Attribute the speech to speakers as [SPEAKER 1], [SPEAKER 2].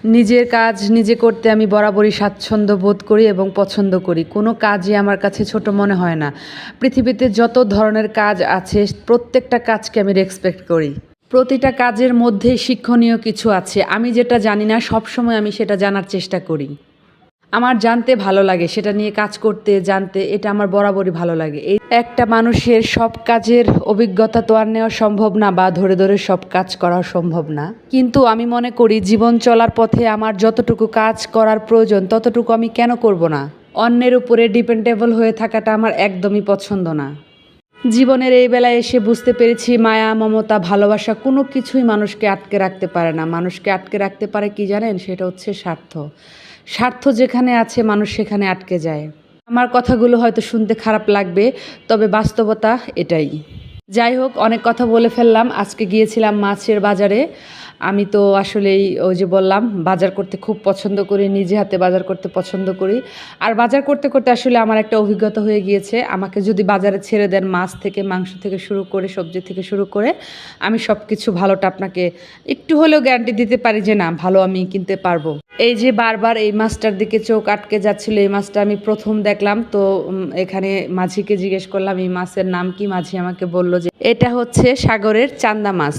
[SPEAKER 1] নিজের কাজ নিজে করতে আমি বরাবরই স্বাচ্ছন্দ্য বোধ করি এবং পছন্দ করি। কোনো কাজই আমার কাছে ছোট মনে হয় না। পৃথিবীতে যত ধরনের কাজ আছে প্রত্যেকটা কাজকে আমি রেসপেক্ট করি। প্রতিটা কাজের মধ্যেই শিক্ষণীয় কিছু আছে। আমি যেটা জানি না সবসময় আমি সেটা জানার চেষ্টা করি। আমার জানতে ভালো লাগে, সেটা নিয়ে কাজ করতে জানতে, এটা আমার বরাবরই ভালো লাগে। এই একটা মানুষের সব কাজের অভিজ্ঞতা তো আর নেওয়া সম্ভব না, বা ধরে ধরে সব কাজ করা সম্ভব না। কিন্তু আমি মনে করি জীবন চলার পথে আমার যতটুকু কাজ করার প্রয়োজন ততটুকু আমি কেন করব না। অন্যের উপরে ডিপেন্ডেবল হয়ে থাকাটা আমার একদমই পছন্দ না। জীবনের এই বেলায় এসে বুঝতে পেরেছি মায়া, মমতা, ভালোবাসা কোনো কিছুই মানুষকে আটকে রাখতে পারে না। মানুষকে আটকে রাখতে পারে কি জানেন? সেটা হচ্ছে স্বার্থ। স্বার্থ যেখানে আছে মানুষ সেখানে আটকে যায়। আমার কথাগুলো হয়তো শুনতে খারাপ লাগবে, তবে বাস্তবতা এটাই। যাই হোক, অনেক কথা বলে ফেললাম। আজকে গিয়েছিলাম মাছের বাজারে। আমি তো আসলেই ওই যে বললাম বাজার করতে খুব পছন্দ করি, নিজে হাতে বাজার করতে পছন্দ করি। আর বাজার করতে করতে আসলে আমার একটা অভিজ্ঞতা হয়ে গিয়েছে। আমাকে যদি বাজারে ছেড়ে দেন, মাছ থেকে মাংস থেকে শুরু করে সবজি থেকে শুরু করে, আমি সব কিছু ভালোটা আপনাকে একটু হলেও গ্যারান্টি দিতে পারি যে না, ভালো আমি কিনতে পারবো। এই যে বারবার এই মাছটার দিকে চোখ আটকে যাচ্ছিল, এই মাছটা আমি প্রথম দেখলাম। তো এখানে মাঝিকে জিজ্ঞেস করলাম এই মাছের নাম কি। মাঝি আমাকে বলল যে এটা হচ্ছে সাগরের চান্দা মাছ।